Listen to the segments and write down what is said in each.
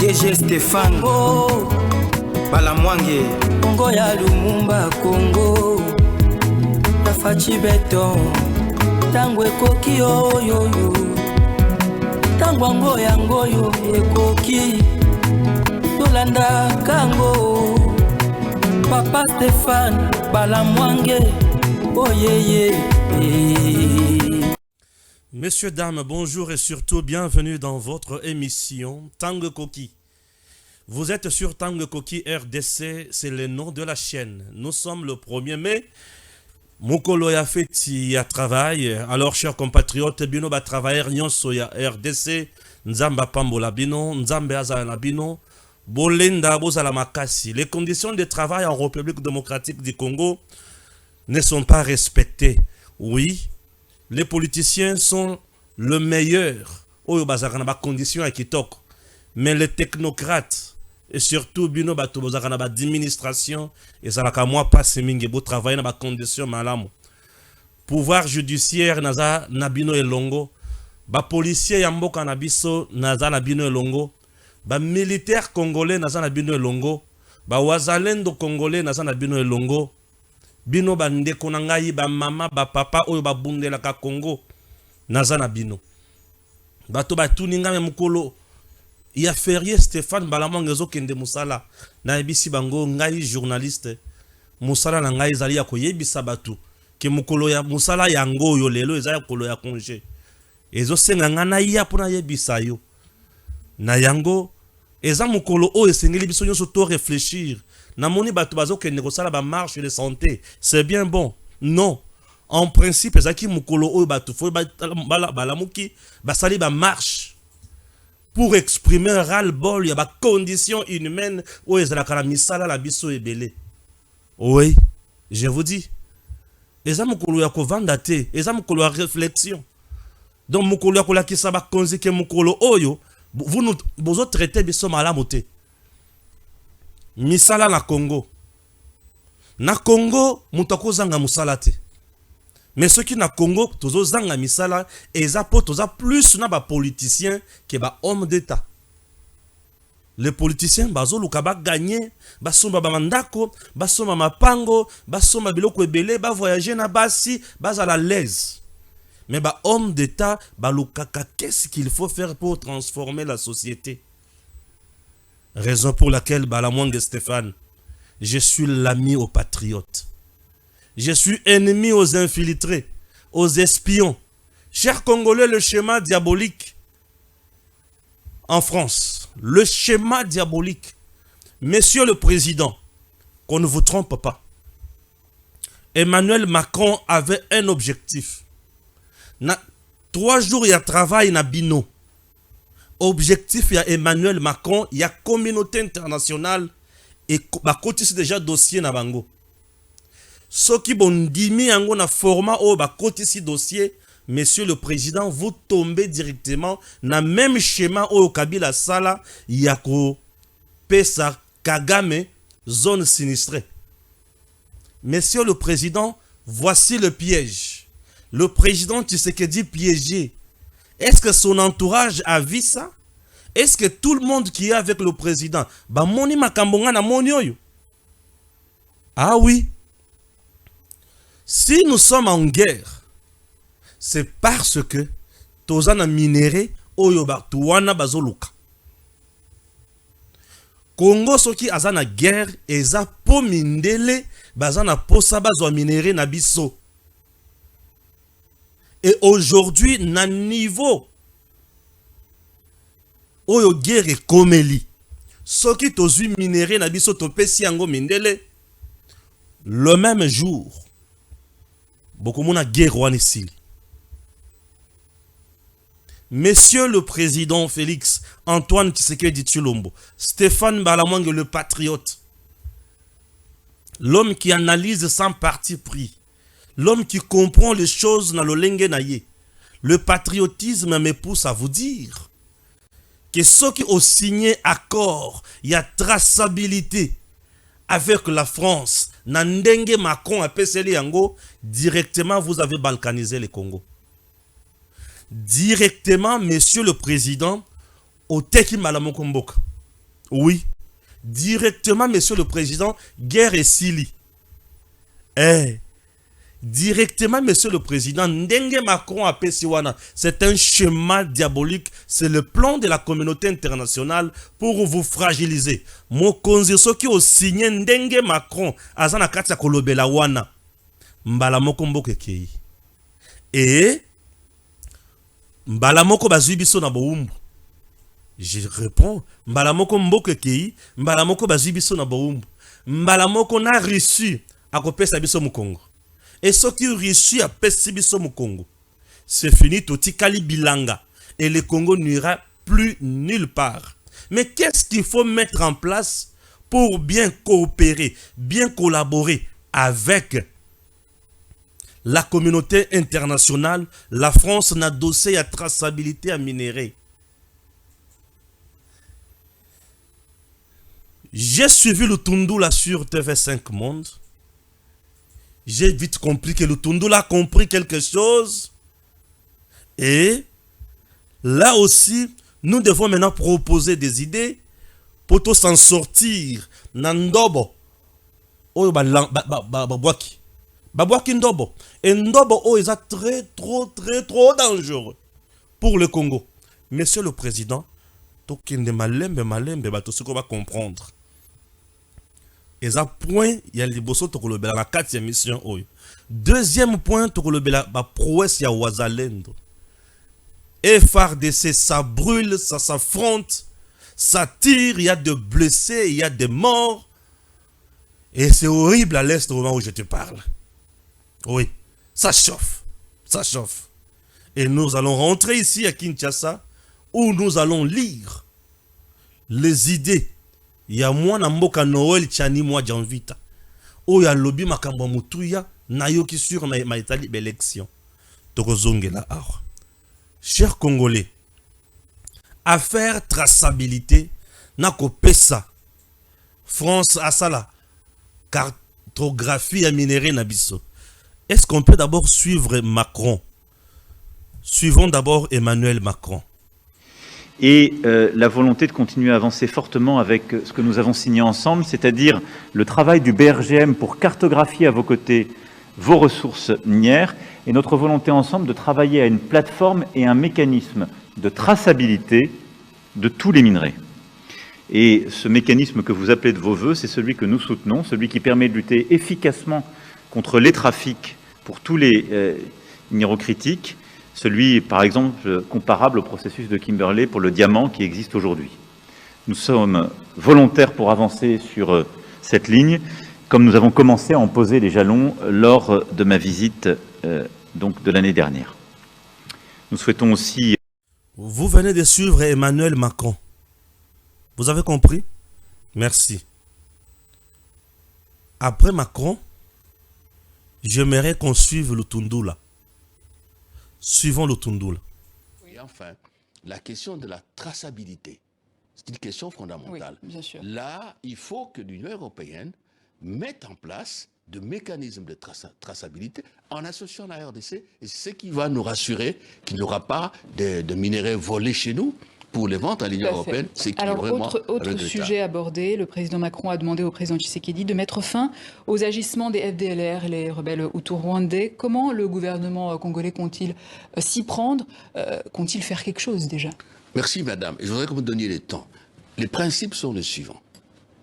DG Stéphane Congo Balamwange Congo ya Lumumba Congo Tafachi Beton Tango ekoki oyoyo Tango ango yango yo ekoki Tolanda kango Papa Stéphane Balamwange Oyeye. Messieurs, dames, bonjour et surtout bienvenue dans votre émission Tango Koki. Vous êtes sur Tango Koki RDC, c'est le nom de la chaîne. Nous sommes le 1er mai. Mokolo ya feti ya travail. Alors, chers compatriotes, bino ba travailler nyonso ya RDC, nzamba pambola bino, nzambe azala bino, bolenda bozala makasi. Les conditions de travail en République démocratique du Congo ne sont pas respectés. Oui, les politiciens sont le meilleur. Oyo bazakana ba conditions à kitoko. Mais les technocrates et surtout bino bato bazakana ba administration et zalaka moi passe mingi bo travailler na ba conditions malamu. Pouvoir judiciaire naza na bino elongo, ba policier ya mboka na biso naza na bino elongo, ba militaire congolais naza na bino elongo, ba wazalendo congolais naza na bino elongo. Bino bandeko na ngai ba mama ba papa oyo ba bundela ka Congo naza na bino bato batuni ngame mukolo ya férié Stéphane Balamwange zo kende musala na ebisi bango ngai journaliste musala na ngai zali ya koyebisa batu ke mukolo ya musala yango yo lelo eza ya kolo ya congé ezo senga ngana ya pona yebisa yo na yango eza mukolo o esengeli biso nyonso to réfléchir. Namoni bato bazo kende kosala ba marche de santé, c'est bien bon. Non. En principe, ezaki mukolo oyo bato fo balamuki basali ba marche pour exprimer un ras-le-bol ya ba conditions inhumaines oyo ezalaka na misala la biso ebele. Oui, je vous dis. Eza mukolo ya kovanda te, eza mukolo ya réflexion. Donc mukolo ya kolakisa ba konzi ke mukolo oyo vous nous bozo traiter biso malamu te. Misala na Congo. Na Congo, mutako zanga musala te. Mais ceux qui na Congo, tozo zanga misala, eza po toza plus na ba politiciens que ba hommes d'État. Les politiciens, bazo luka ba gagner, ba somba ba mandako, ba somba mapango, ba somba biloko ebele, ba voyager na basi, ba à l'aise. Mais ba hommes d'État, ba luka qu'est-ce qu'il faut faire pour transformer la société? Raison pour laquelle Balamwange Stéphane, je suis l'ami aux patriotes. Je suis ennemi aux infiltrés, aux espions. Chers Congolais, le schéma diabolique en France, le schéma diabolique. Monsieur le Président, qu'on ne vous trompe pas, Emmanuel Macron avait un objectif. 3 jours il y a travail na bino. Objectif ya Emmanuel Macron, il y a communauté internationale et ba kotisi déjà dossier na bango. Soki bondimi yango na format o ba kotisi dossier, monsieur le président, vous tombez directement na même schéma o Kabila sala ya ko pesa Kagame zone sinistrée. Monsieur le président, voici le piège. Le président Tshisekedi piégé. Est-ce que son entourage a vu ça? Est-ce que tout le monde qui est avec le président, ba moni makambonga na moni oyo? Ah oui. Si nous sommes en guerre, c'est parce que tozana minéré oyo ba tuwana bazoluka. Congo soki azana guerre eza po mindele bazana posa bazwa minéré na biso. Et aujourd'hui, na niveau oyo guerre komeli, soki tozui minéré na biso topesi yango mindele, le même jour, bokomona guerre wana esili. Monsieur le président Félix Antoine Tshisekedi Tshilombo, Stéphane Balamwange le patriote, l'homme qui analyse sans parti pris, l'homme qui comprend les choses dans le lenge naye. Le patriotisme me pousse à vous dire que ceux qui ont signé accord, il y a traçabilité avec la France. Nandenge Macron a peseli yango, directement vous avez balkanisé le Congo. Directement, monsieur le président, au teki malamokomboka. Oui, directement, monsieur le président, guerre et Sili. Eh, directement, monsieur le président, Ndenge Macron a Pessiwana, c'est un schéma diabolique, c'est le plan de la communauté internationale pour vous fragiliser. Mokonzi soki o signé Ndenge Macron, azana katia kolobela wana, mbala moko mboke kei. Et, mbala moko bazui biso na boumbu. Je réponds, mbala moko mboke kei, mbala moko bazui biso na boumbu. Mbala moko na reçu, akopesa biso mu Congo. Et ce qui réussit à pessibiso au Congo, c'est fini, Totikali Bilanga. Et le Congo n'ira plus nulle part. Mais qu'est-ce qu'il faut mettre en place pour bien coopérer, bien collaborer avec la communauté internationale? La France n'a dossier à traçabilité à minerai. J'ai suivi le Tundula sur TV5 Monde. J'ai vite compris que le Tundula a compris quelque chose. Et là aussi, nous devons maintenant proposer des idées pour tout s'en sortir. Nandobo. Oh, babwaki. Babwaki ndobo. Et ndobo, oh, ils sont trop dangereux pour le Congo. Monsieur le Président, tout qui est malembe, tout ce qu'on va comprendre. Et ça point, il y a les bossos to kolobela la 4e mission. Deuxième point, to kolobela ba prouesse ya Wazalendo. FARDC, ça brûle, ça s'affronte, ça tire, il y a des blessés, il y a des morts. Et c'est horrible à l'est au moment où je te parle. Oui, ça chauffe, ça chauffe. Et nous allons rentrer ici à Kinshasa, où nous allons lire les idées. Il y a moi na mboka Noël Tchani moi janvita. O ya lobby makambo mutuya na yoki sur ma Italie élection. Tokozongela awa. Chers Congolais, affaire traçabilité na ko pesa. France a ça la cartographie à minerai na biso. Est-ce qu'on peut d'abord suivre Macron? Suivons d'abord Emmanuel Macron. Et la volonté de continuer à avancer fortement avec ce que nous avons signé ensemble, c'est-à-dire le travail du BRGM pour cartographier à vos côtés vos ressources minières, et notre volonté ensemble de travailler à une plateforme et un mécanisme de traçabilité de tous les minerais. Et ce mécanisme que vous appelez de vos voeux, c'est celui que nous soutenons, celui qui permet de lutter efficacement contre les trafics pour tous les minéraux critiques, celui, par exemple, comparable au processus de Kimberley pour le diamant qui existe aujourd'hui. Nous sommes volontaires pour avancer sur cette ligne, comme nous avons commencé à en poser les jalons lors de ma visite donc de l'année dernière. Nous souhaitons aussi... Vous venez de suivre Emmanuel Macron. Vous avez compris? Merci. Après Macron, j'aimerais qu'on suive le Tundula. Suivons le Tundula. Et enfin, la question de la traçabilité, c'est une question fondamentale. Oui, bien sûr. Là, il faut que l'Union européenne mette en place de mécanismes de traçabilité en associant la RDC, et c'est ce qui va nous rassurer qu'il n'y aura pas de minerais volés chez nous pour les ventes à l'Union européenne. Alors, autre sujet abordé, le président Macron a demandé au président Tshisekedi de mettre fin aux agissements des FDLR, les rebelles hutus rwandais. Comment le gouvernement congolais compte-t-il s'y prendre? Compte-t-il faire quelque chose déjà? Merci madame. Je voudrais que vous me donniez le temps. Les principes sont les suivants.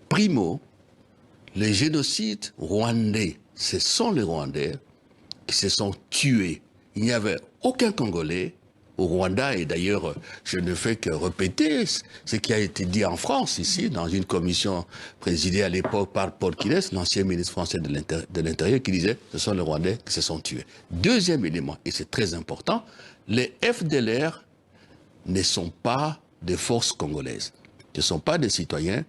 Primo, les génocides rwandais, ce sont les Rwandais qui se sont tués. Il n'y avait aucun Congolais au Rwanda, et d'ailleurs, je ne fais que répéter ce qui a été dit en France, ici, dans une commission présidée à l'époque par Paul Kines, l'ancien ministre français de l'Intérieur, qui disait « ce sont les Rwandais qui se sont tués ». Deuxième élément, et c'est très important, les FDLR ne sont pas des forces congolaises, ce ne sont pas des citoyens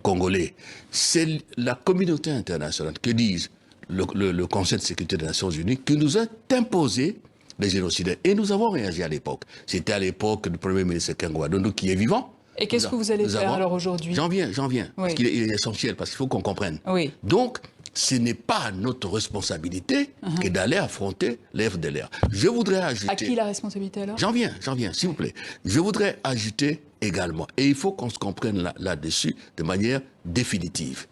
congolais. C'est la communauté internationale, que disent le Conseil de sécurité des Nations Unies, qui nous a imposé les génocidaires. Et nous avons réagi à l'époque. C'était à l'époque du Premier ministre Kengo Adondo qui est vivant. Et qu'est-ce que vous allez faire alors aujourd'hui? J'en viens. Oui. Parce qu'il est essentiel, parce qu'il faut qu'on comprenne. Oui. Donc, ce n'est pas notre responsabilité que d'aller affronter les FDLR. Je voudrais ajouter... À qui la responsabilité alors? J'en viens, s'il vous plaît. Je voudrais ajouter également, et il faut qu'on se comprenne là-dessus de manière définitive.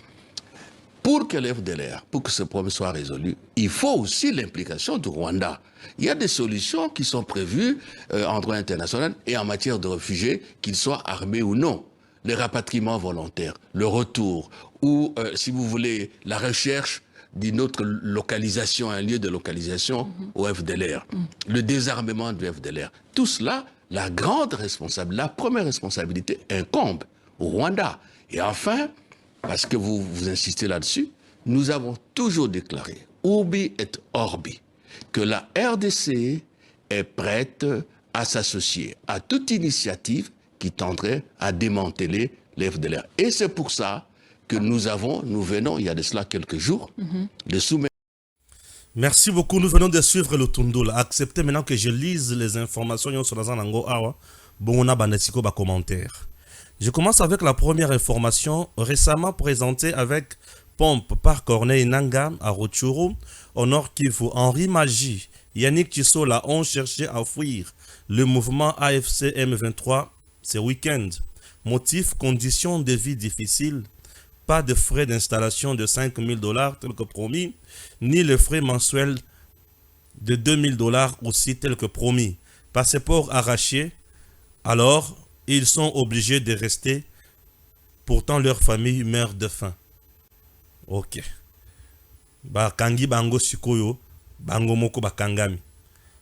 Pour que les FDLR, pour que ce problème soit résolu, il faut aussi l'implication du Rwanda. Il y a des solutions qui sont prévues en droit international et en matière de réfugiés, qu'ils soient armés ou non. Le rapatriement volontaire, le retour, ou, si vous voulez, la recherche d'une autre localisation, un lieu de localisation au FDLR, le désarmement du FDLR. Tout cela, la première responsabilité incombe au Rwanda. Et enfin, parce que vous insistez là-dessus, nous avons toujours déclaré, urbi et orbi, que la RDC est prête à s'associer à toute initiative qui tendrait à démanteler les FDLR. Et c'est pour ça que nous venons, il y a de cela quelques jours, de soumettre... Merci beaucoup. Nous venons de suivre le Tundul. Acceptez maintenant que je lise les informations sur la Zanango Awa. Bon, on a banetiko ba commentaire. Je commence avec la première information récemment présentée avec pompe par Corneille Nangaa à Rutshuru, au Nord Kivu. Henri Magie, Yannick Chisola ont cherché à fuir le mouvement AFC M23 ce week-end. Motif, conditions de vie difficiles, pas de frais d'installation de $5 000 tel que promis, ni le frais mensuel de $2 000 aussi tel que promis. Passeport arraché, alors ils sont obligés de rester, pourtant leur famille meurt de faim. Ok. Bakangi bango sikoyo, bango moko bakangami.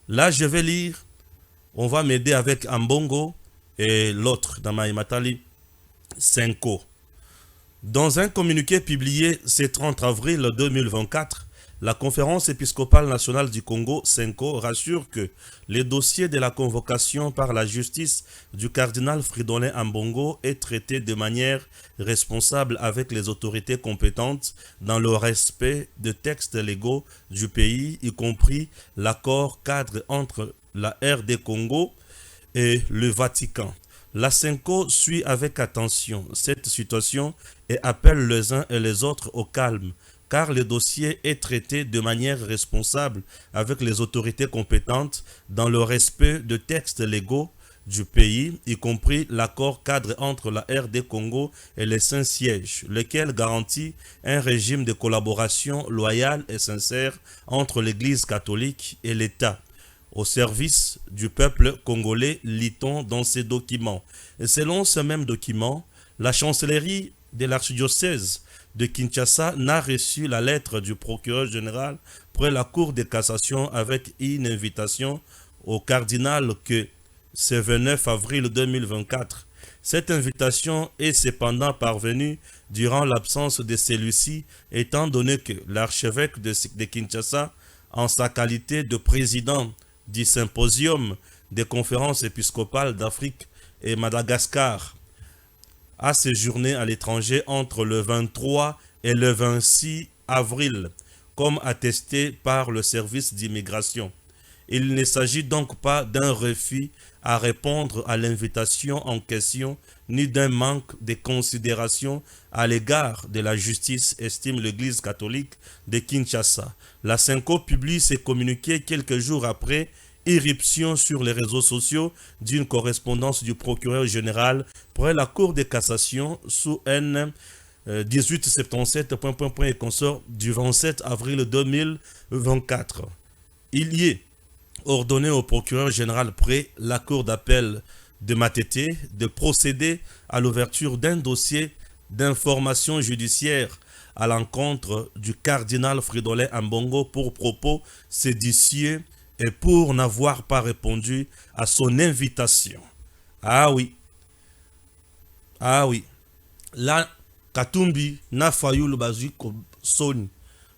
Là je vais lire, on va m'aider avec Ambongo et l'autre, dans Matali, Senko. Dans un communiqué publié ce 30 avril 2024, la Conférence épiscopale nationale du Congo, Senko, rassure que le dossier de la convocation par la justice du cardinal Fridolin Ambongo est traité de manière responsable avec les autorités compétentes dans le respect de textes légaux du pays, y compris l'accord cadre entre la RD Congo et le Vatican. La Senko suit avec attention cette situation et appelle les uns et les autres au calme, car le dossier est traité de manière responsable avec les autorités compétentes dans le respect de textes légaux du pays, y compris l'accord cadre entre la RD Congo et les Saint-Sièges, lequel garantit un régime de collaboration loyale et sincère entre l'Église catholique et l'État, au service du peuple congolais, lit-on dans ces documents. Et selon ce même document, la chancellerie de l'archidiocèse de Kinshasa n'a reçu la lettre du procureur général près la Cour de cassation avec une invitation au cardinal que ce 29 avril 2024. Cette invitation est cependant parvenue durant l'absence de celui-ci, étant donné que l'archevêque de Kinshasa, en sa qualité de président du symposium des conférences épiscopales d'Afrique et Madagascar, a séjourné à l'étranger entre le 23 et le 26 avril, comme attesté par le service d'immigration. Il ne s'agit donc pas d'un refus à répondre à l'invitation en question, ni d'un manque de considération à l'égard de la justice, estime l'Église catholique de Kinshasa. La Senko publie ses communiqués quelques jours après irruption sur les réseaux sociaux d'une correspondance du procureur général près la Cour de cassation sous N 1877 et consort du 27 avril 2024. Il y est ordonné au procureur général près la Cour d'appel de Matete de procéder à l'ouverture d'un dossier d'information judiciaire à l'encontre du cardinal Fridolin Ambongo pour propos séditieux et pour n'avoir pas répondu à son invitation. Ah oui. Ah oui. Là, Katumbi n'a failli le bazuko soni.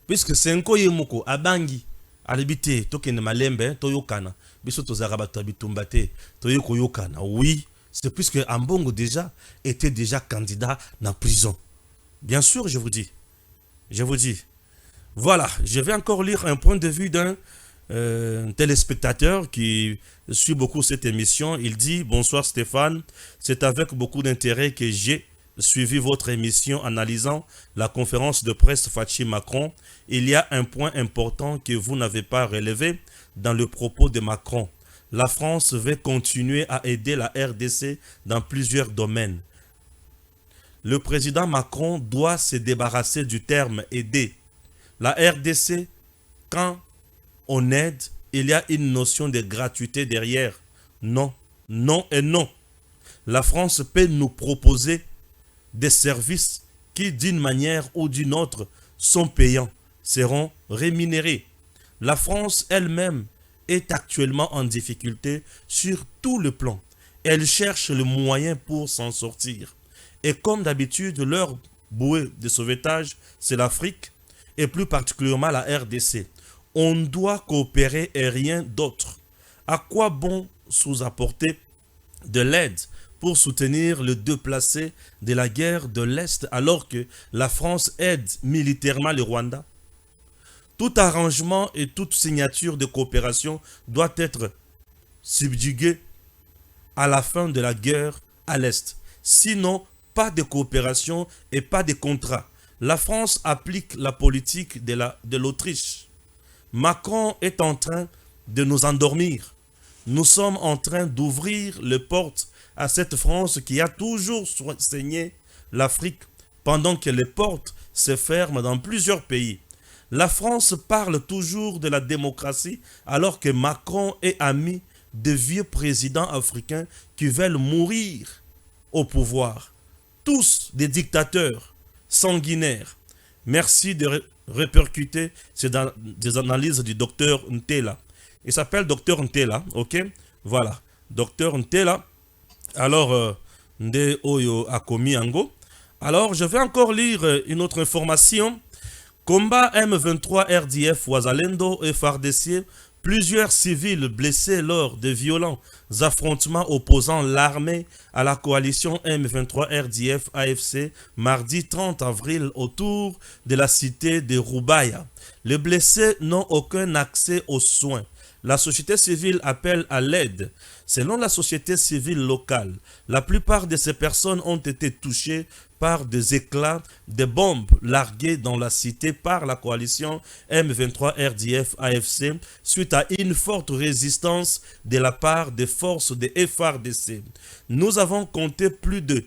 Puisque Senko Yemoko, Abangi, Alibite, Tokene Malembe, Toyokana, Biso Tozarabata Bitumbate, Toyoko Yokana. Oui, c'est puisque Ambongo déjà était déjà candidat dans la prison. Bien sûr, je vous dis. Je vous dis. Voilà, je vais encore lire un point de vue d'un téléspectateur qui suit beaucoup cette émission. Il dit: bonsoir Stéphane, c'est avec beaucoup d'intérêt que j'ai suivi votre émission analysant la conférence de presse Fachi-Macron, il y a un point important que vous n'avez pas relevé dans le propos de Macron. La France veut continuer à aider la RDC dans plusieurs domaines. Le président Macron doit se débarrasser du terme « aider ». La RDC, quand on aide, il y a une notion de gratuité derrière. Non, non et non. La France peut nous proposer des services qui, d'une manière ou d'une autre, sont payants, seront rémunérés. La France elle-même est actuellement en difficulté sur tout le plan. Elle cherche le moyen pour s'en sortir. Et comme d'habitude, leur bouée de sauvetage, c'est l'Afrique et plus particulièrement la RDC. On doit coopérer et rien d'autre. À quoi bon sous-apporter de l'aide pour soutenir le déplacé de la guerre de l'Est alors que la France aide militairement le Rwanda? Tout arrangement et toute signature de coopération doit être subjugué à la fin de la guerre à l'Est. Sinon, pas de coopération et pas de contrat. La France applique la politique de l'Autriche. Macron est en train de nous endormir. Nous sommes en train d'ouvrir les portes à cette France qui a toujours saigné l'Afrique pendant que les portes se ferment dans plusieurs pays. La France parle toujours de la démocratie alors que Macron est ami de vieux présidents africains qui veulent mourir au pouvoir. Tous des dictateurs sanguinaires. Merci de répercuter des analyses du docteur Ntela. Il s'appelle docteur Ntela, ok? Voilà, docteur Ntela. Alors, Nde Oyo Akomi Ango. Alors, je vais encore lire une autre information. Combat M23 RDF Ouazalendo et FARDC. Plusieurs civils blessés lors de violents affrontements opposant l'armée à la coalition M23 RDF AFC mardi 30 avril autour de la cité de Roubaïa. Les blessés n'ont aucun accès aux soins. La société civile appelle à l'aide. Selon la société civile locale, la plupart de ces personnes ont été touchées par des éclats de bombes larguées dans la cité par la coalition M23 RDF AFC suite à une forte résistance de la part des forces de FARDC. Nous avons compté plus de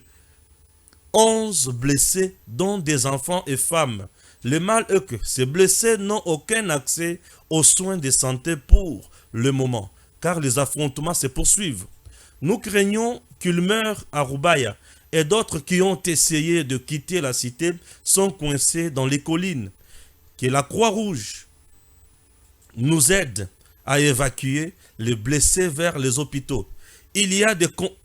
11 blessés, dont des enfants et femmes. Le mal est que ces blessés n'ont aucun accès aux soins de santé pour le moment, car les affrontements se poursuivent. Nous craignons qu'ils meurent à Roubaïa et d'autres qui ont essayé de quitter la cité sont coincés dans les collines. Que la Croix-Rouge nous aide à évacuer les blessés vers les hôpitaux. Il y a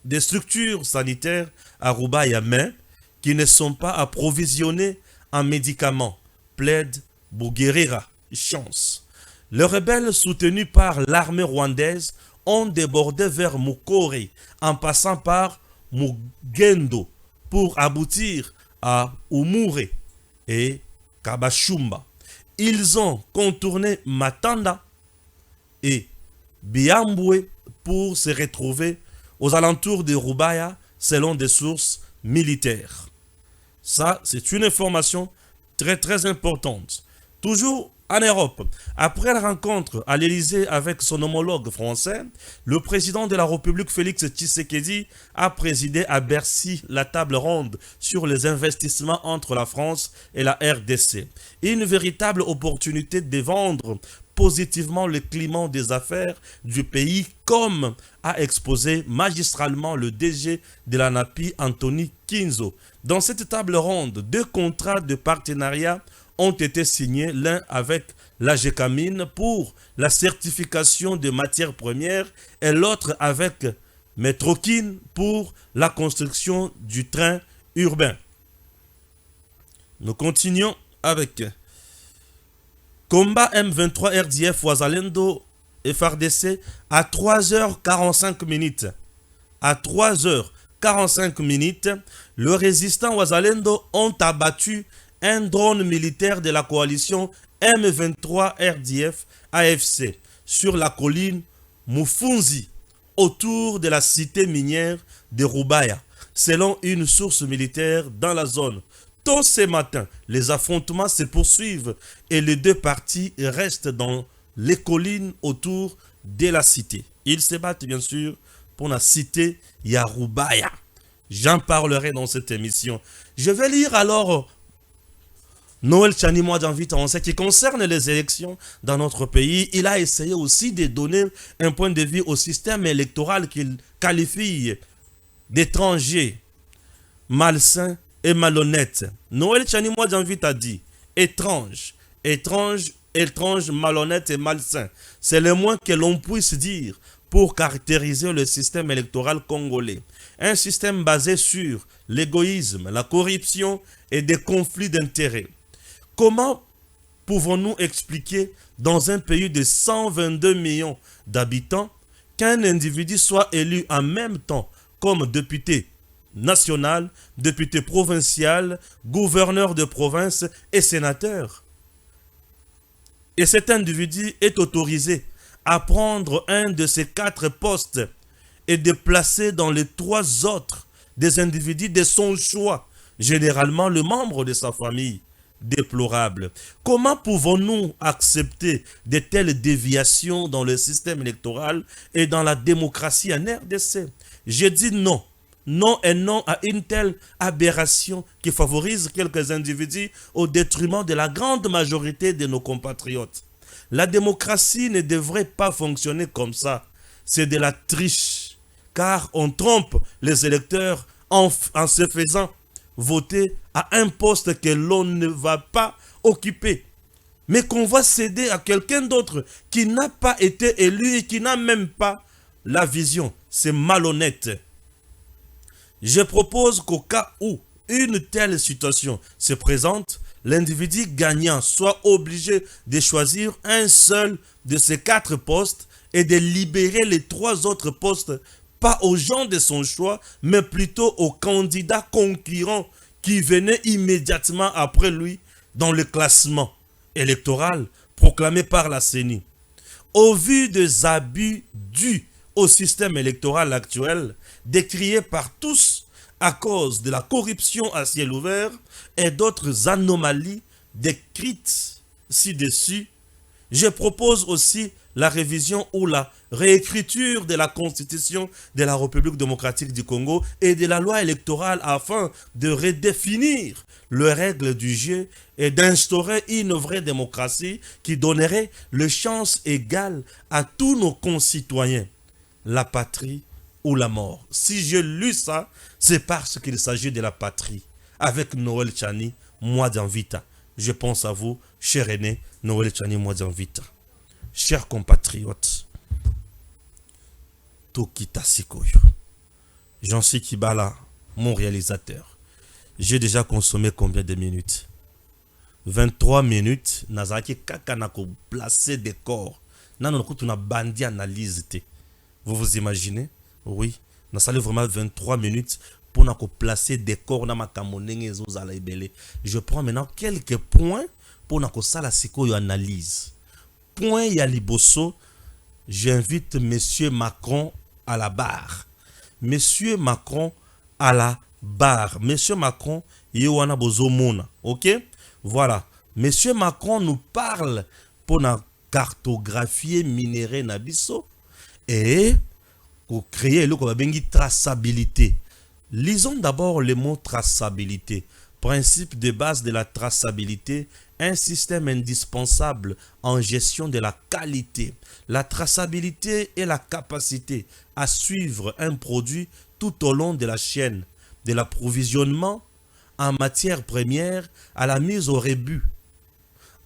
des structures sanitaires à Roubaïa, mais qui ne sont pas approvisionnées en médicaments, plaide Bouguerera. Chance. Les rebelles soutenus par l'armée rwandaise ont débordé vers Mukore en passant par Mugendo pour aboutir à Umure et Kabashumba. Ils ont contourné Matanda et Biambwe pour se retrouver aux alentours de Roubaïa selon des sources militaires. Ça, c'est une information très importante. Toujours en Europe, après la rencontre à l'Élysée avec son homologue français, le président de la République Félix Tshisekedi a présidé à Bercy la table ronde sur les investissements entre la France et la RDC. Une véritable opportunité de vendre positivement le climat des affaires du pays, comme a exposé magistralement le DG de l'ANAPI, Anthony Kinzo. Dans cette table ronde, 2 contrats de partenariat ont été signés, l'un avec la GECAMINE pour la certification de matières premières et l'autre avec Metrokin pour la construction du train urbain. Nous continuons avec combat M23 RDF Ouazalendo et FARDC à 3h45 minutes. À 3h45 minutes, le résistant Ouazalendo ont abattu un drone militaire de la coalition M23 RDF AFC sur la colline Mufunzi autour de la cité minière de Roubaïa. selon une source militaire dans la zone. Tôt ce matin, les affrontements se poursuivent et les deux parties restent dans les collines autour de la cité. Ils se battent bien sûr pour la cité Yarubaya. J'en parlerai dans cette émission. Je vais lire alors Noël Tchani Mwadjanvita en ce qui concerne les élections dans notre pays. Il a essayé aussi de donner un point de vue au système électoral qu'il qualifie d'étranger, malsain et malhonnête. Noël Tchani Mwadjanvita a dit étrange, malhonnête et malsain. C'est le moins que l'on puisse dire pour caractériser le système électoral congolais. Un système basé sur l'égoïsme, la corruption et des conflits d'intérêts. Comment pouvons-nous expliquer dans un pays de 122 millions d'habitants qu'un individu soit élu en même temps comme député national, député provincial, gouverneur de province et sénateur? Et cet individu est autorisé à prendre un de ces 4 postes et de placer dans les 3 autres des individus de son choix, généralement le membre de sa famille. Déplorable. Comment pouvons-nous accepter de telles déviations dans le système électoral et dans la démocratie en RDC? Je dis non. Non et non à une telle aberration qui favorise quelques individus au détriment de la grande majorité de nos compatriotes. La démocratie ne devrait pas fonctionner comme ça. C'est de la triche, car on trompe les électeurs en se faisant voter à un poste que l'on ne va pas occuper, mais qu'on va céder à quelqu'un d'autre qui n'a pas été élu et qui n'a même pas la vision. C'est malhonnête. Je propose qu'au cas où une telle situation se présente, l'individu gagnant soit obligé de choisir un seul de ces 4 postes et de libérer les 3 autres postes, pas aux gens de son choix, mais plutôt aux candidats concurrents qui venaient immédiatement après lui dans le classement électoral proclamé par la CENI. Au vu des abus dus au système électoral actuel, décrié par tous à cause de la corruption à ciel ouvert et d'autres anomalies décrites ci-dessus, je propose aussi la révision ou la réécriture de la Constitution de la République démocratique du Congo et de la loi électorale afin de redéfinir les règles du jeu et d'instaurer une vraie démocratie qui donnerait les chances égales à tous nos concitoyens, la patrie ou la mort. Si j'ai lu ça, c'est parce qu'il s'agit de la patrie. Avec Noël Tchani Mwadjanvita. Je pense à vous, cher aîné Noël Tchani Mwadjanvita. Chers compatriotes, Tokita Sikoyo, Jean-Cy Kibala, mon réalisateur, j'ai déjà consommé combien de minutes? 23 minutes, Nazaki Kakanako placé des corps. Nanonokutuna bandi analyse. Vous vous imaginez? Oui, nous allons vraiment 23 minutes pour nous placer des corps dans ma camonenge. Je prends maintenant quelques points pour nous sala Sikoyo analyse. Point Yaliboso, j'invite Monsieur Macron à la barre. Monsieur Macron à la barre. Monsieur Macron, Yowana Bozomona. Ok? Voilà. Monsieur Macron nous parle pour nous cartographier minerai Nabiso et pour créer le traçabilité. Lisons d'abord le mot traçabilité. Principe de base de la traçabilité, un système indispensable en gestion de la qualité. La traçabilité est la capacité à suivre un produit tout au long de la chaîne, de l'approvisionnement en matière première à la mise au rebut,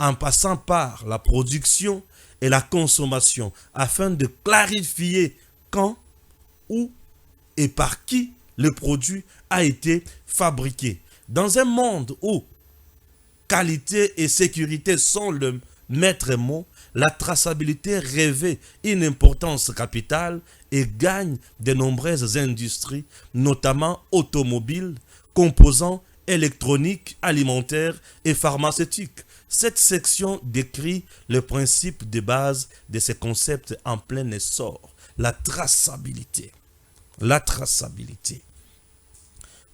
en passant par la production et la consommation, afin de clarifier quand, où et par qui le produit a été fabriqué. Dans un monde où qualité et sécurité sont le maître mot, la traçabilité revêt une importance capitale et gagne de nombreuses industries, notamment automobiles, composants électroniques, alimentaires et pharmaceutiques. Cette section décrit le principe de base de ce concept en plein essor, la traçabilité. La traçabilité.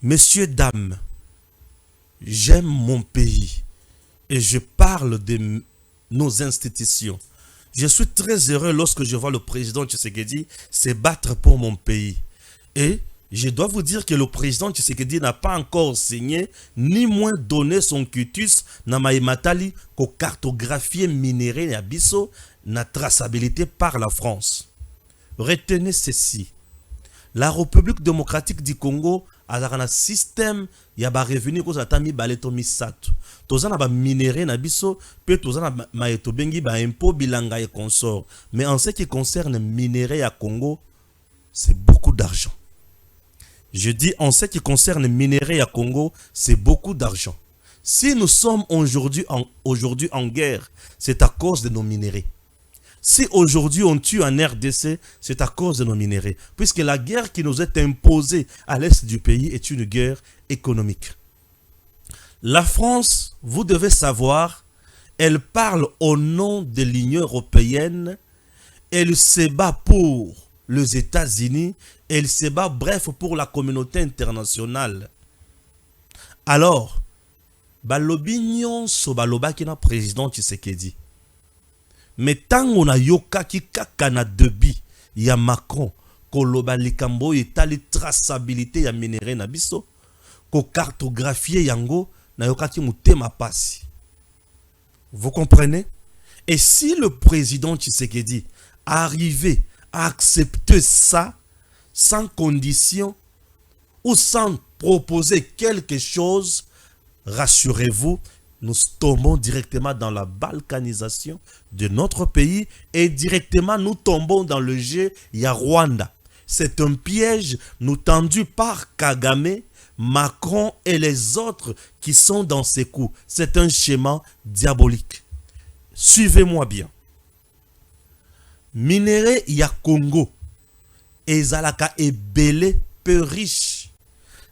Messieurs, dames, j'aime mon pays et je parle de nos institutions. Je suis très heureux lorsque je vois le président Tshisekedi se battre pour mon pays. Et je dois vous dire que le président Tshisekedi n'a pas encore signé, ni moins donné son quitus na Maïmatali qu'au cartographier minéré et abisso na traçabilité par la France. Retenez ceci. La République démocratique du Congo a un système ya ba revenu ko zatami baleto misato. Tozana ba minéré na biso pe tozana maeto bengi ba impôt bilanga et consort. Mais en ce qui concerne minéré à Congo, c'est beaucoup d'argent. Je dis en ce qui concerne minéré à Congo, c'est beaucoup d'argent. Si nous sommes aujourd'hui en guerre, c'est à cause de nos minéraux. Si aujourd'hui on tue en RDC, c'est à cause de nos minéraux. Puisque la guerre qui nous est imposée à l'est du pays est une guerre économique. La France, vous devez savoir, elle parle au nom de l'Union européenne. Elle se bat pour les États-Unis. Elle se bat, bref, pour la communauté internationale. Alors, balobignon so balobaki na président Tshisekedi. Mais tant on a yoka ki kaka na debi ya Macron koloba likambo etali traçabilité ya minéré na biso ko cartographier yango na yoka ki mutema pasi. Vous comprenez? Et si le président Tshisekedi arrivait à accepter ça sans condition ou sans proposer quelque chose, rassurez-vous, nous tombons directement dans la balkanisation de notre pays et directement nous tombons dans le jeu ya Rwanda. C'est un piège nous tendu par Kagame, Macron et les autres qui sont dans ces coups. C'est un schéma diabolique. Suivez-moi bien. Minéré ya Congo, ezalaka ebele peu riche,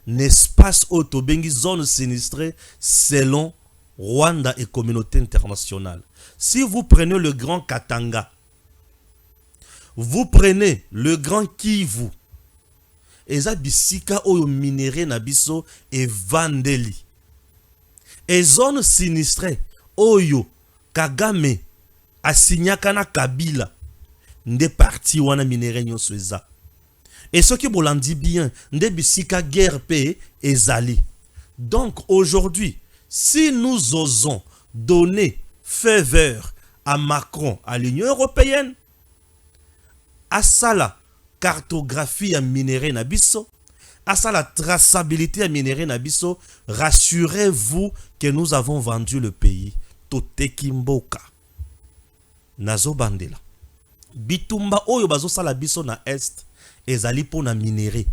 n'espace autobengi zone sinistrée selon Rwanda et communauté internationale. Si vous prenez le grand Katanga, vous prenez le grand Kivu, eza bisika oyo minéré na biso et vandeli. Et zone sinistrée oyo Kagame asinyaka na Kabila nde parti wana minéré nyonso eza. Et ce qui bolandi bien, nde bisika guerre pe ezali. Donc aujourd'hui, si nous osons donner faveur à Macron, à l'Union européenne, à ça la cartographie à minéré nabiso, à ça la traçabilité à minéré nabiso, rassurez-vous que nous avons vendu le pays. Totekimboka. Nazo bandela. Bitumba oyo bazo sala biso na est, ezali po na minéré.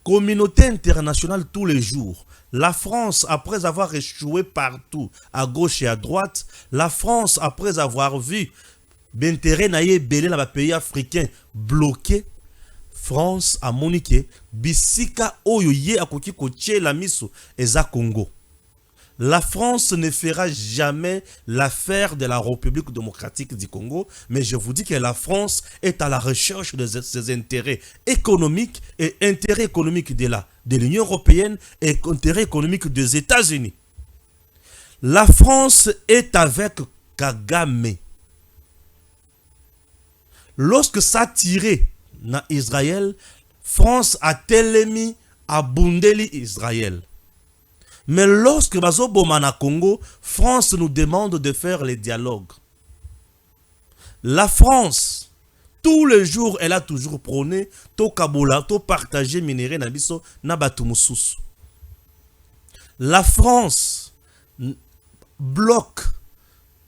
Communauté internationale tous les jours. La France, après avoir échoué partout, à gauche et à droite, la France, après avoir vu Bentere naye belé dans les pays africains bloqués, France a moniqué bisika oyo ye akoki kotie la miso eza Congo. La France ne fera jamais l'affaire de la République démocratique du Congo, mais je vous dis que la France est à la recherche de ses intérêts économiques et intérêts économiques de l'Union européenne et intérêts économiques des États-Unis. La France est avec Kagame. Lorsque ça tirait dans Israël, France a télémi à Bundeli Israël. Mais lorsque bazo bomana Congo, France nous demande de faire les dialogues. La France, tous les jours, elle a toujours prôné to kabola, to partager minéré na biso na batu mususu. La France bloque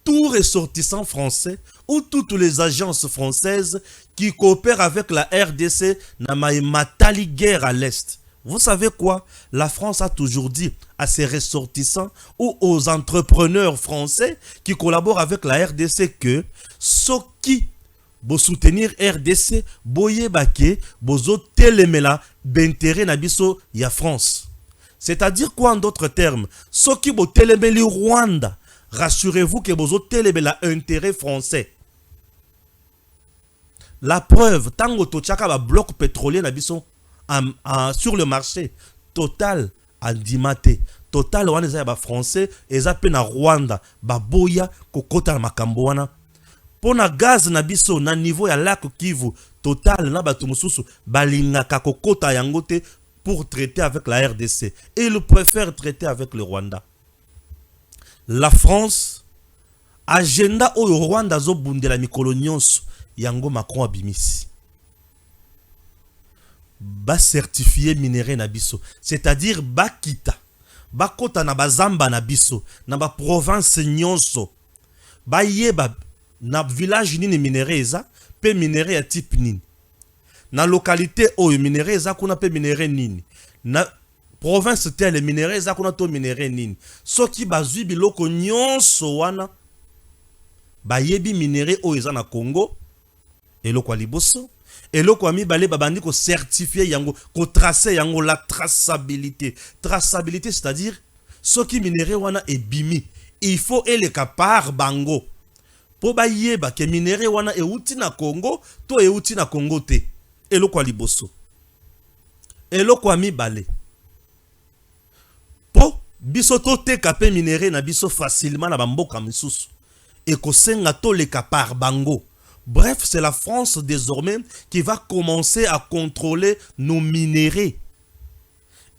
tout ressortissant français ou toutes les agences françaises qui coopèrent avec la RDC na matali guerre à l'est. Vous savez quoi? La France a toujours dit à ses ressortissants ou aux entrepreneurs français qui collaborent avec la RDC que ceux qui vont soutenir RDC, boye bake, bozo telemela, bentere nabiso ya France. C'est-à-dire quoi en d'autres termes? Ceux qui vont telemeli Rwanda, rassurez-vous que bozo telemela intérêt français. La preuve, tango tochaka ba bloc pétrolier nabiso sur le marché, Total andimate. Total wana eza ba français eza pe na Rwanda ba boya kokota na makambo wana. Pona gaz na biso na niveau ya lac Kivu, Total na bato mosusu balingaka kokota yango te pour traiter avec la RDC. Et ils préfèrent traiter avec le Rwanda. La France, agenda oyo Rwanda zo bundela mikolo nyonso yango Macron abimisi. Ba certifié minéré na biso, c'est-à-dire ba kita, ba kota na bazamba na biso, na ba province nyonso, ba yeba na village nini minéré eza, pe minéré ya type nini. Na localité oyo minéré eza kuna pe minéré nini. Na province telle minéré eza kuna to minéré nini. Soki bazwi biloko nyonso wana, ba yebi minéré oyo eza na Congo, eloko liboso. Et le quoi mi balé babandi ko certifier yango, ko tracer yango la traçabilité. Traçabilité c'est-à-dire ce qui minéré wana e bimi. Il faut ele par bango. Po ba yeba ke minéré wana e uti na Congo, to e uti na Congo te. Et le quoi liboso. Et le quoi mi balé. Po biso to te kapé minéré na biso facilement na bamboka misusu. Et ko senga to le par bango. Bref, c'est la France désormais qui va commencer à contrôler nos minéraux.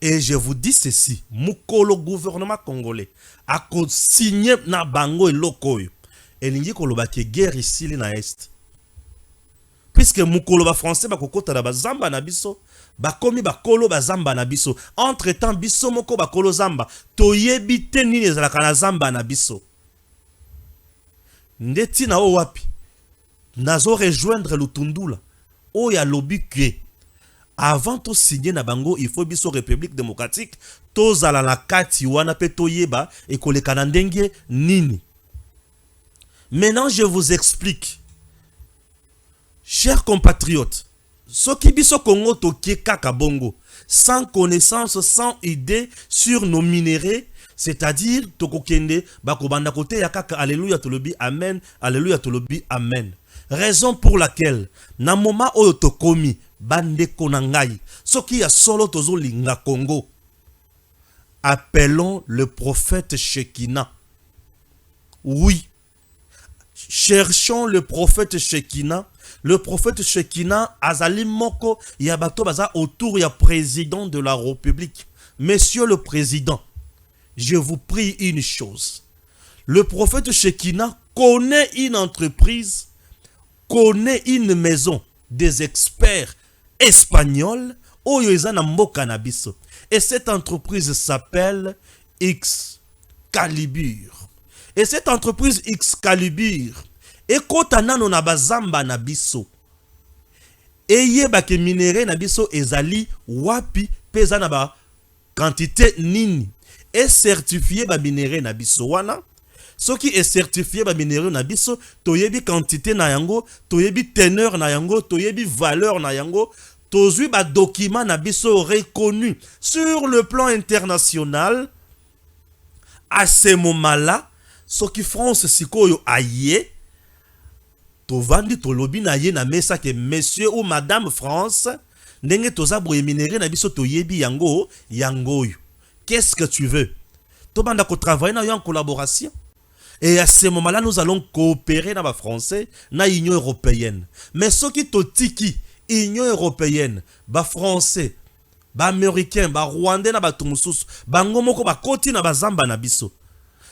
Et je vous dis ceci, Mukolo gouvernement congolais a signé na bango et lokoyo. Et l'ingi koloba ki guerre ici na est. Puisque Mukolo ba français ba kokota na bazamba na biso, ba komi ba kolo bazamba na biso. Entre temps biso moko ba kolo zamba, toyebi te nini ezalaka na zamba na biso. Ndeti na o wapi? Nazo rejoindre Lutundula. Oya lobi que avant de signer na bango, il faut biso République démocratique, tozala na kati wana pe toyeba et koleka na ndenge nini. Maintenant je vous explique. Chers compatriotes, soki biso Congo tokie kaka bongo, sans connaissance, sans idée sur nos minéraux, c'est-à-dire tokokende bakobanda kote ya kaka alléluia tolobi amen, alléluia tolobi amen. Raison pour laquelle, na moment oyo tokomi, bande konangai, soki ya solo tozo linga Congo, appelons le prophète Shekina. Oui, cherchons le prophète Shekina. Le prophète Shekina, azali moko, yabato baza autour ya président de la République. Monsieur le président, je vous prie une chose. Le prophète Shekina connaît une entreprise, connaît une maison des experts espagnols oyo eza na mboka na biso. Et cette entreprise s'appelle Excalibur. Et cette entreprise Excalibur ekota nano na bazamba na biso. Eyeba ke minéré na biso ezali wapi peza na ba quantité nini. Et certifié ba minéré na biso wana. Ce qui est certifié ba minéraux na biso, toyebi quantité na yango, toyebi teneur na yango, toyebi valeur na yango, tozui ba document na biso reconnu sur le plan international. À ce moment-là, ce qui France sikoyo aye, tovandi tolobi na ye na mesa ke monsieur ou madame France, ndenge toza boye minéré na biso toyebi yango, yangoyo. Qu'est-ce que tu veux? Tobanda ko travailler na yo en collaboration. Et à ce moment-là, nous allons coopérer dans la français, dans l'Union européenne. Mais ce qui totiki, Union européenne, ba français, ba américain, ba rwandais na ba tumusus, ba ngomoko ba koti na ba zamba na biso.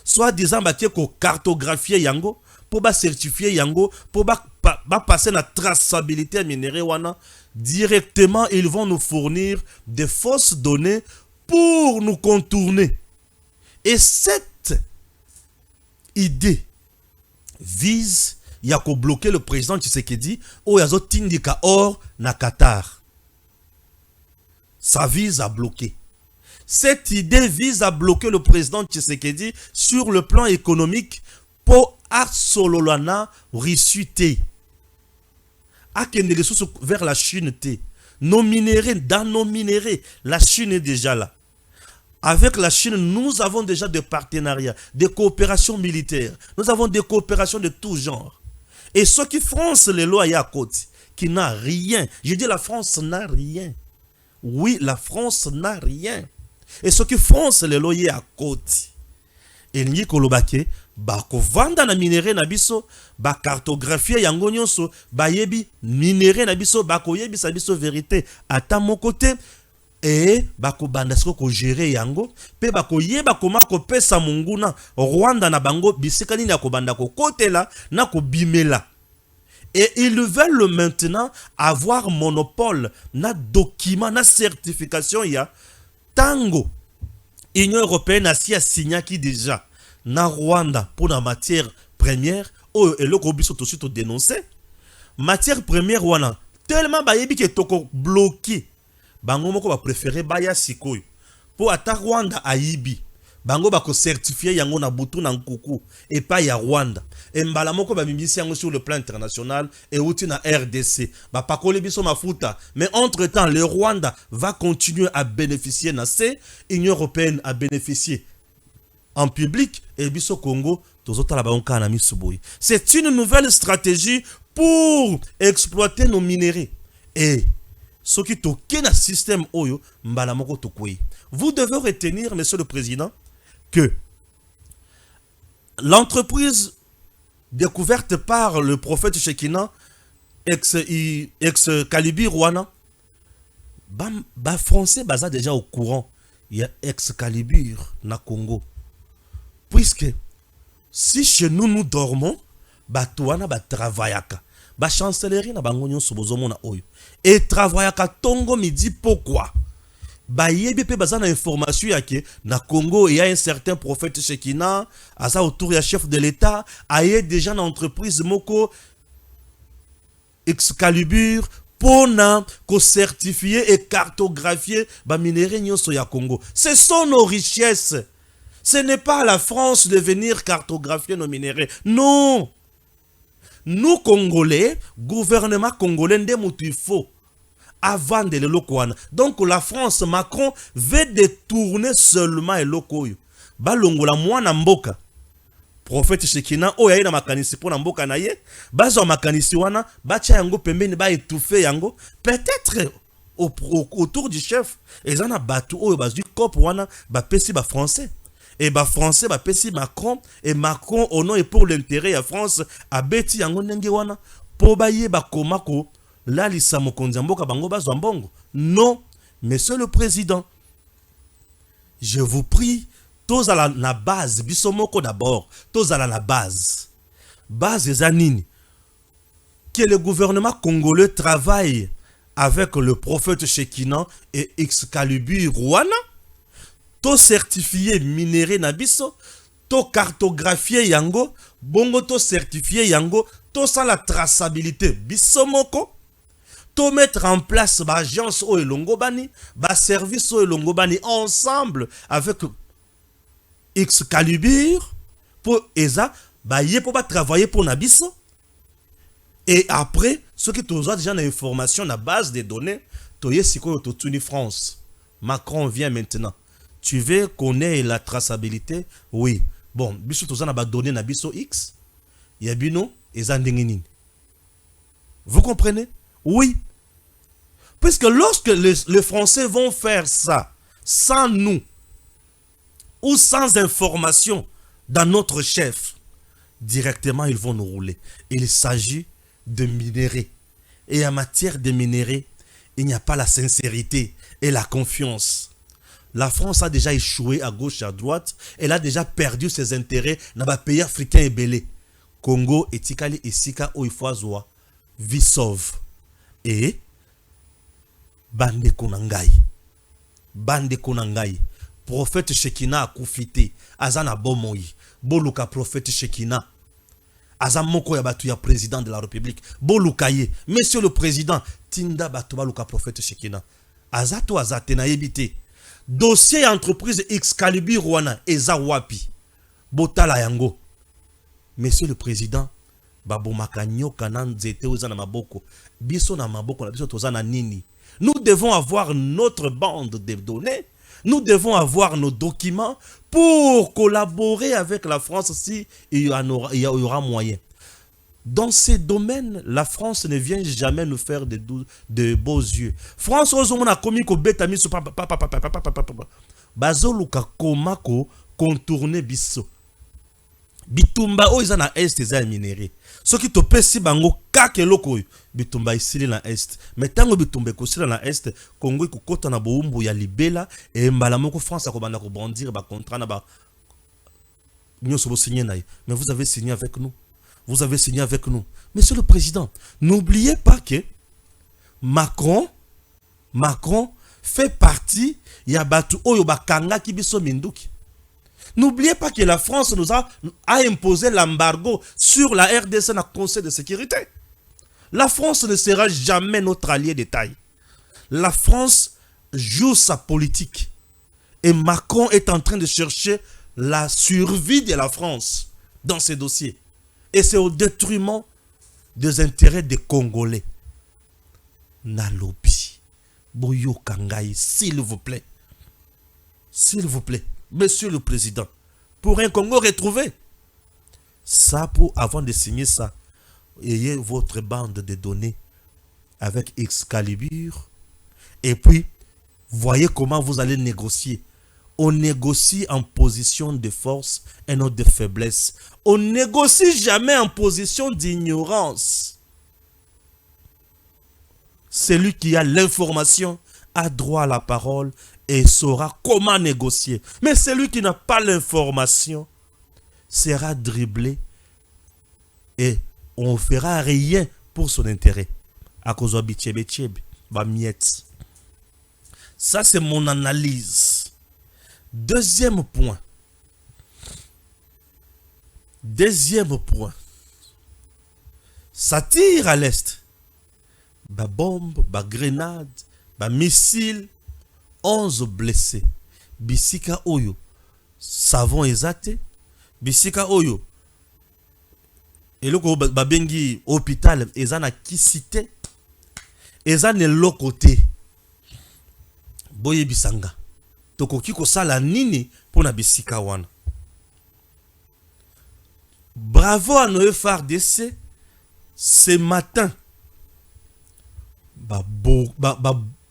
Soit disant ba ko cartographier yango, pour ba certifier yango, pour ba passer la traçabilité minérale wana, directement ils vont nous fournir des fausses données pour nous contourner. Et cette idée vise à bloquer le président Tshisekedi ou yazo tindika or na Qatar. Ça vise à bloquer. Cette idée vise à bloquer le président Tshisekedi sur le plan économique pour Arsololana rissuter. Akende les sources vers la Chine te. Nos minéraux, dans nos minéraux, la Chine est déjà là. Avec la Chine, nous avons déjà des partenariats, des coopérations militaires. Nous avons des coopérations de tout genre. Et ceux qui France les lois à côté, qui n'a rien. Je dis la France n'a rien. Oui, la France n'a rien. Et ce que France le loyer à côté. Et n'y kolobake bako vanda na minéré na biso ba cartographie yango nyonso ba yebi minéré na biso bako yebi sa biso vérité ata mon côté et bako bandasiko ko gérer yango pe bako yeba koma ko pesa munguna Rwanda na bango bisika nini akobanda ko kotela na ko bimela. Et ils veulent maintenant avoir monopole na document na certification ya tango Union européenne a signé qui déjà na Rwanda pour la matière première et le Kobiso tout de suite dénoncé matière première wana tellement ba yebi ke toko bloqué bango moko ba préférer baya sikoyo pour ata Rwanda ayibi bango ba ko certifier yango na butu na nkuku et pas ya Rwanda et mbala moko ba bimisi yango sur le plan international et outi na RDC ba pakole biso mafuta mais entre temps le Rwanda va continuer à bénéficier na C Union européenne a bénéficié en public et biso Congo tozotala ba onka na misuboyi. C'est une nouvelle stratégie pour exploiter nos minéraux et ce qui toke na système oyo mbala moko tokwei. Vous devez retenir, monsieur le président, que l'entreprise découverte par le prophète Shekina, ex-Calibre Rwanda, bah français baza déjà au courant, il y a ex-Calibre na Congo. Puisque si chez nous nous dormons, bah touana bah travaillaka, bah chancellerie na bango nyonso bozomona oyo. Et travaillaka tongo midi pourquoi? Bah yebi pe bazana information yake na Congo il y a un certain prophète Shekina asa autour ya chef de l'état aye déjà dans entreprise moko Excalibur pour na ko certifier et cartographier ba minéraux nyonso ya Congo. Ce sont nos richesses. Ce n'est pas à la France de venir cartographier nos minéraux. Non. Nous Congolais, gouvernement congolais il faut avant de l'Elokwana. Donc la France, Macron, veut détourner seulement Elokoyo. Balongo la mwana mboka. Prophète Shekina, oya ina makanisi po na mboka na ye. Bazo makanisi wana, bacha yango pembeni ba étouffer yango. Peut-être autour du chef. Et zana batu oyo bazu kop wana, ba pesi ba français. Et bah français bah pesi Macron et Macron au nom et pour l'intérêt à France a beti yango ndenge wana po baye ba komako la lisa mokonzi mboka bango bazwa mbongo. Non, monsieur le président, je vous prie, tous à la base bisomoko d'abord, tous à la base zanini que le gouvernement congolais travaille avec le prophète Shekina et Excalibur Rwanda. To certifié minéré na biso, to cartographié yango, bongo to certifié yango, to sans la traçabilité biso moko, to mettre en place ba agence o elongobani, ba service o elongobani ensemble avec Excalibur pour eza ba yé pour ba travailler pour na biso. Et après, ce qui toza déjà na information na base des données, to yé siko to tuni France. Macron vient maintenant. Tu veux qu'on ait la traçabilité? Oui. Bon, biso tozana ba donné na biso X. Yabino ezandengini. Vous comprenez? Oui. Puisque lorsque les Français vont faire ça sans nous ou sans information dans notre chef, directement ils vont nous rouler. Il s'agit de minéraux. Et en matière de minéraux, il n'y a pas la sincérité et la confiance. La France a déjà échoué à gauche et à droite. Elle a déjà perdu ses intérêts dans les pays africains et belés. Congo, Etikali, Isika, Oifoazoa, Visov. Et Bande Konangai. Bande Konangai. Prophète Shekina a koufité. Azana Bomoi. Boluka prophète Shekina. Azam Moko Yabatu ya président de la République. Bolukaye. Monsieur le président. Tinda Batuba Luka prophète Shekina. Azato Azatena Yebite. Dossier entreprise Excalibur Rwanda eza wapi botala yango. Monsieur le président, babo makanyo kanan zete oza na maboko biso na maboko na biso toza na nini. Nous devons avoir notre bande de données, nous devons avoir nos documents pour collaborer avec la France si il y aura moyen. Dans ces domaines, la France ne vient jamais nous faire de beaux yeux. France, on a commis ko betami so bazoluka komako contourner biso. Bitumba o na est eza minéré. Soki to pesi bango kakeloko bitumba isili na est. Mais tango bitumba ko sila na est, Congo ko kota na boumbu ya libela et mbala moko France akobanda ko bondir ba contrat na ba nyoso bo signer na. Mais vous avez signé avec nous. Vous avez signé avec nous. Monsieur le Président, n'oubliez pas que Macron fait partie Yabatu Oyo Bakanga Kibiso Minduki. N'oubliez pas que la France nous a imposé l'embargo sur la RDC dans le Conseil de sécurité. La France ne sera jamais notre allié de taille. La France joue sa politique. Et Macron est en train de chercher la survie de la France dans ces dossiers. Et c'est au détriment des intérêts des Congolais. Nalobi, Boyo Kangai, s'il vous plaît. S'il vous plaît, Monsieur le Président, pour un Congo retrouvé. Ça, avant de signer ça, ayez votre bande de données avec Excalibur. Et puis, voyez comment vous allez négocier. On négocie en position de force et non de faiblesse. On négocie jamais en position d'ignorance. Celui qui a l'information a droit à la parole et saura comment négocier. Mais celui qui n'a pas l'information sera dribblé et on ne fera rien pour son intérêt. À cause de miette. Ça, c'est mon analyse. Deuxième point. Ça tire à l'est. Ba bombe, ba grenade, ba missile. 11 blessés. Bisika oyo. Savon ezate. Bisika oyo. Et loko ba bengi hôpital ezana kisite. Ezane lokote. Boye bisanga. Tokoki ko sala nini pona bisika wana. Bravo à nos FARDC. Ce matin,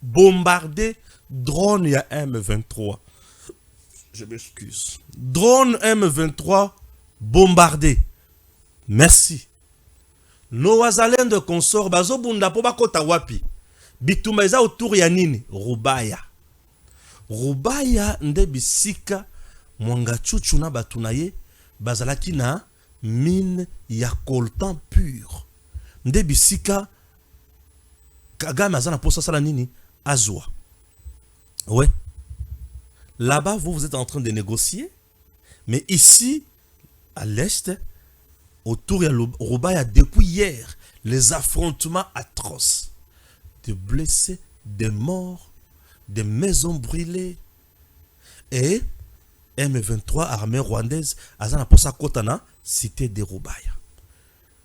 bombarder drone ya M23. Je m'excuse. Drone M23 bombardé. Merci. Nos azalens de consort bazo bunda po bakota wapi. Bituma eza autour ya nini? Rubaya. Rubaya nde bisika mwanga chuchu na batunaye bazalaki na mine ya coltan pur. Nde bisika Kagame azana posa sala nini? Azwa. Ouais. Là-bas, vous êtes en train de négocier. Mais ici, à l'est, autour de Rubaya, depuis hier, les affrontements atroces. Des blessés, des morts, des maisons brûlées. Et M23, armée rwandaise, azana posa kotana, cité de Rubaya.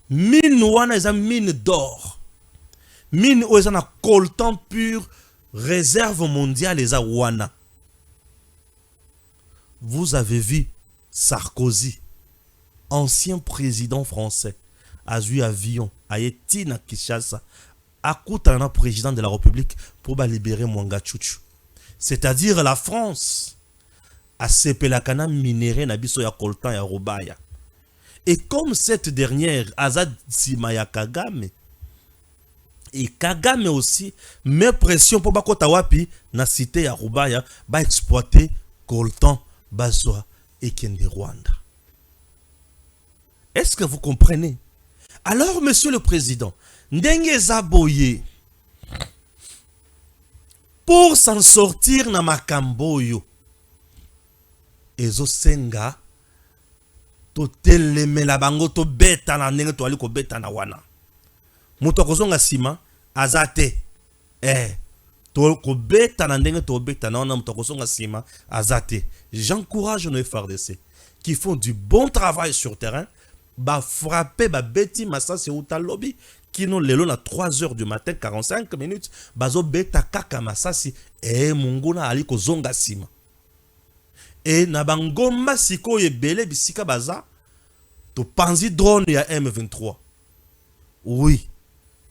Mine wana eza mine d'or. Mine ou ezana coltan pur, réserve mondiale eza wana. Vous avez vu Sarkozy, ancien président français, a eu avion, a été na Kinshasa, a coûté un président de la République pour libérer Mwanga Chuchu. C'est-à-dire la France a sepé la cana minéré na biso ya coltan ya Rubaya. Et comme cette dernière, Azad Simaya Kagame, et Kagame aussi, met pression pour bakota wapi na cité ya Rubaya, ba exploiter coltan, Bazwa et Kende Rwanda. Est-ce que vous comprenez? Alors, Monsieur le Président, ndenge zaboye, pour s'en sortir na makamboyo, ezo senga, to teleme la bango to beta na ndenge to ali ko beta na wana. Muto kozonga sima azate. To ko beta na ndenge to beta na wana muto kozonga sima azate. J'encourage nos FARDC qui font du bon travail sur terrain, ba frapper ba beti masasi uta lobby qui non lelo na 3h du matin 45 minutes bazo beta kaka masasi munguna ali ko zonga sima. Et na bangoma siko yebele bisika baza to panzi drone ya M23. Oui,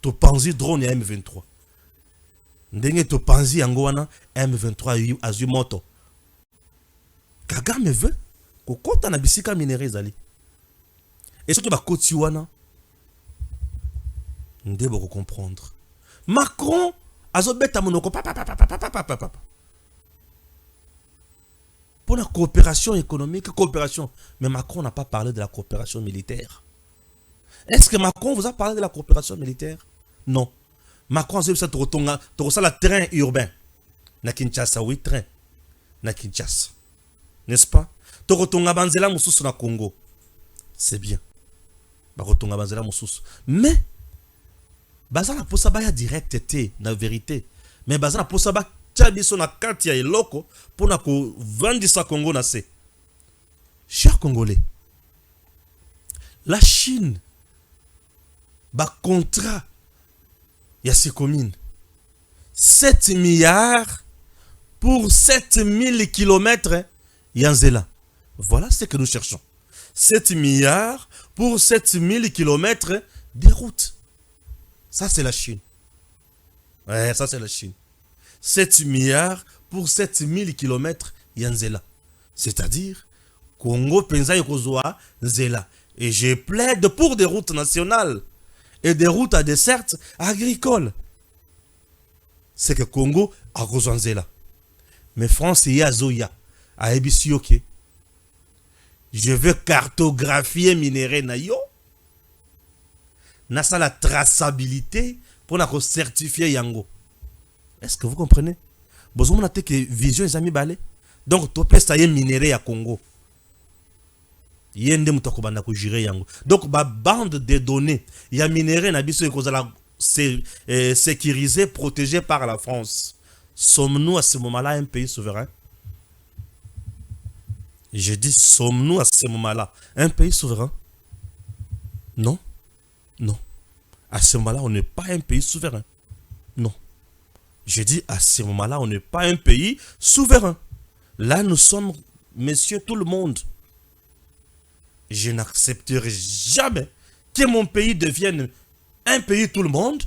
topanzi drone ya M23. Ndenge topanzi yango wana M23 azwi moto. Kagame veut kokota na bisika minéraux ezali. Et ce qui va koti wana nde boko comprendre. Macron azobeta monoko papa. Pour la coopération économique, coopération. Mais Macron n'a pas parlé de la coopération militaire. Est-ce que Macron vous a parlé de la coopération militaire? Non. Macron a dit que c'est le train urbain. Na Kinshasa, oui, train. Na Kinshasa. N'est-ce pas? Tokotonga banzela mususu na Congo. C'est bien. Bakotonga banzela mususu. Mais, bazala posa ba ya directeté, na vérité. Mais bazala posa ba tchabiso na kati ya eloko pour na ko vandisa Congo na se. Chers Congolais, la Chine ba contrat ya ses communes 7 milliards pour 7000 km Yanzela. Voilà ce que nous cherchons. 7 milliards pour 7000 km de routes. Ça c'est la Chine. Ouais, ça c'est la Chine. 7 milliards pour 7000 km Yanzela. C'est-à-dire Congo penza yokozwa Nzela. Et je plaide pour des routes nationales et des routes à dessert agricoles. C'est que Congo a Nzela. Mais France y a Zoya. A Ebisioke. Je veux cartographier minéraux na yo. Nasa la traçabilité pour la certifier yango. Est-ce que vous comprenez? Besoin de que vision les amis balé. Donc to pesa ye minéraux à Congo. Yende mutokobanda ko gérer yango. Donc ba bande de données, il y a minéraux na biso ekozala sécurisé, protégé par la France. Sommes-nous à ce moment-là un pays souverain? Je dis, sommes-nous à ce moment-là un pays souverain? Non. Non. À ce moment-là, on n'est pas un pays souverain. Non. Je dis, à ce moment-là, on n'est pas un pays souverain. Là, nous sommes, messieurs, tout le monde. Je n'accepterai jamais que mon pays devienne un pays tout le monde,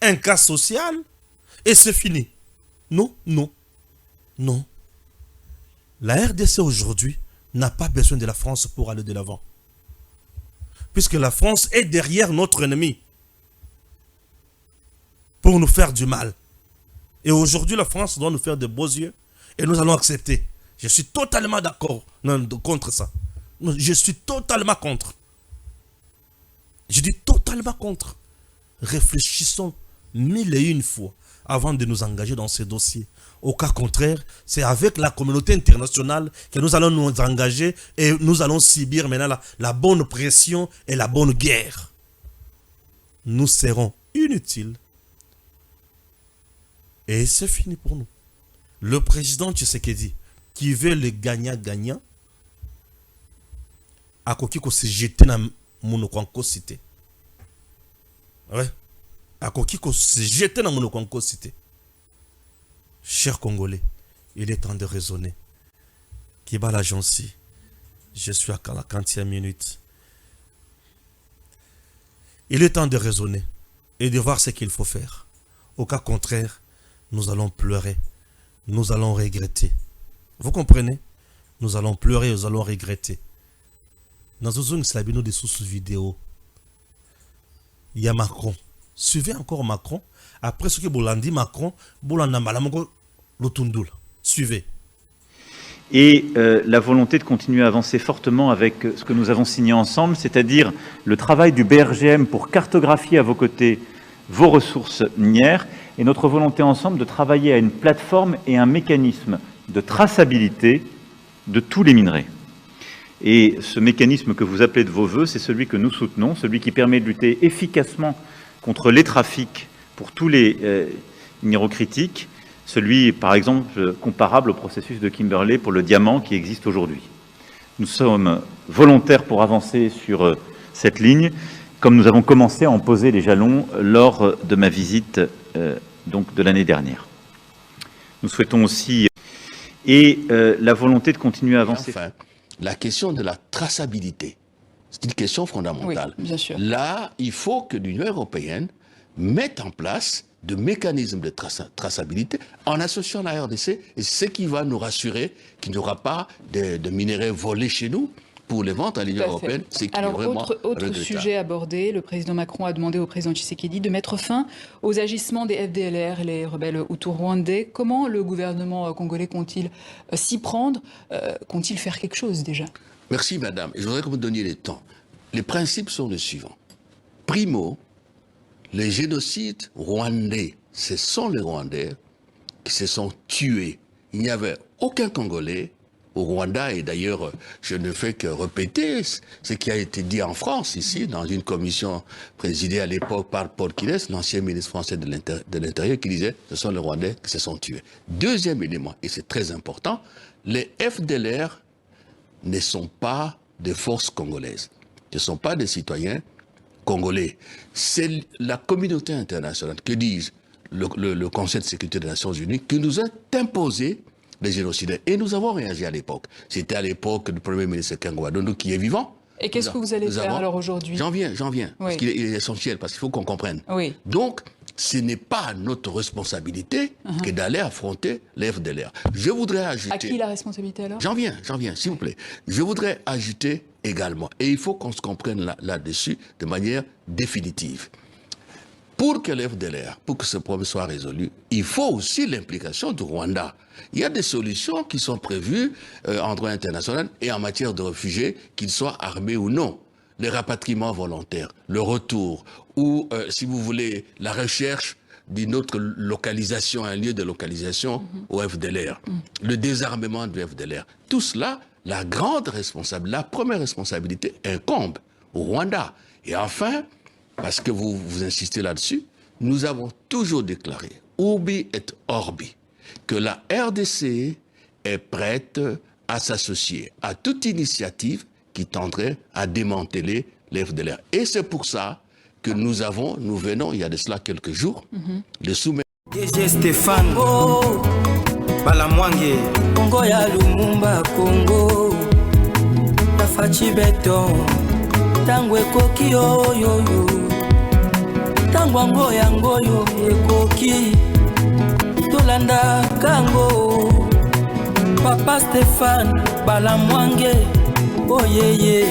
un cas social, et c'est fini. Non, non, non. La RDC aujourd'hui n'a pas besoin de la France pour aller de l'avant. Puisque la France est derrière notre ennemi pour nous faire du mal. Et aujourd'hui, la France doit nous faire de beaux yeux et nous allons accepter. Je suis totalement d'accord contre ça. Je suis totalement contre. Je dis totalement contre. Réfléchissons 1001 fois avant de nous engager dans ces dossiers. Au cas contraire, c'est avec la communauté internationale que nous allons nous engager et nous allons subir maintenant la bonne pression et la bonne guerre. Nous serons inutiles. Et c'est fini pour nous. Le président Tshisekedi, qui veut le gagnant-gagnant, a koki ko se jeter dans mon cité. Ouais. A koki ko se jeter dans mon cité. Chers Congolais, il est temps de raisonner. Kiba l'agence, je suis à la 40e minute. Il est temps de raisonner et de voir ce qu'il faut faire. Au cas contraire, nous allons pleurer, nous allons regretter. Vous comprenez? Nous allons pleurer, nous allons regretter. Dans une slabino de sous-vidéo, il y a Macron. Suivez encore Macron. Après ce que Bolandi Macron, Bolanda Malamoko Lotundul. Suivez. Et la volonté de continuer à avancer fortement avec ce que nous avons signé ensemble, c'est-à-dire le travail du BRGM pour cartographier à vos côtés vos ressources minières et notre volonté ensemble de travailler à une plateforme et un mécanisme de traçabilité de tous les minerais. Et ce mécanisme que vous appelez de vos voeux, c'est celui que nous soutenons, celui qui permet de lutter efficacement contre les trafics pour tous les minéraux critiques, celui, par exemple, comparable au processus de Kimberley pour le diamant qui existe aujourd'hui. Nous sommes volontaires pour avancer sur cette ligne, comme nous avons commencé à en poser les jalons lors de ma visite donc de l'année dernière. Nous souhaitons aussi la volonté de continuer à avancer. Enfin, la question de la traçabilité, C'est une question fondamentale. Oui, bien sûr. Là, il faut que l'Union européenne mette en place de mécanismes de traçabilité en associant la RDC, et c'est ce qui va nous rassurer qu'il n'y aura pas de minerais volés chez nous pour les ventes à l'Union européenne. Alors, autre sujet abordé, le président Macron a demandé au président Tshisekedi de mettre fin aux agissements des FDLR, les rebelles hutus-rwandais. Comment le gouvernement congolais compte-t-il s'y prendre? Compte-t-il faire quelque chose déjà? Merci madame. Je voudrais que vous me donniez les temps. Les principes sont les suivants. Primo, les génocides rwandais, ce sont les Rwandais qui se sont tués. Il n'y avait aucun Congolais au Rwanda, et d'ailleurs, je ne fais que répéter ce qui a été dit en France, ici, dans une commission présidée à l'époque par Paul Kines, l'ancien ministre français de l'Intérieur, qui disait « ce sont les Rwandais qui se sont tués ». Deuxième élément, et c'est très important, les FDLR ne sont pas des forces congolaises. Ce ne sont pas des citoyens congolais. C'est la communauté internationale, que dis-je, le Conseil de sécurité des Nations Unies, qui nous a imposé les génocidaires. Et nous avons réagi à l'époque. C'était à l'époque du Premier ministre Kangwa Dondo qui est vivant. Et qu'est-ce que vous allez faire alors aujourd'hui? J'en viens. Oui. Parce qu'il est essentiel, parce qu'il faut qu'on comprenne. Oui. Donc, ce n'est pas notre responsabilité que d'aller affronter les FDLR. Je voudrais ajouter... À qui la responsabilité alors? J'en viens, s'il vous plaît. Je voudrais ajouter également, et il faut qu'on se comprenne là-dessus de manière définitive. Pour que les FDLR, pour que ce problème soit résolu, il faut aussi l'implication du Rwanda. Il y a des solutions qui sont prévues en droit international et en matière de réfugiés, qu'ils soient armés ou non. Les rapatriements volontaires, le retour, ou, si vous voulez, la recherche d'une autre localisation, un lieu de localisation au FDLR, le désarmement du FDLR. Tout cela, la première responsabilité incombe au Rwanda. Et enfin, parce que vous insistez là-dessus, nous avons toujours déclaré, urbi et orbi, que la RDC est prête à s'associer à toute initiative qui tendrait à démanteler les FDLR. Et c'est pour ça que nous venons, il y a de cela quelques jours, de soumettre... DG Stéphane, Balamwange, Congo ya Lumumba, Congo, Tafachi Beton, Tango ekoki yo, Tango ngoyo ekoki, Tolanda Kango, Papa Stéphane, Balamwange, oh yeah.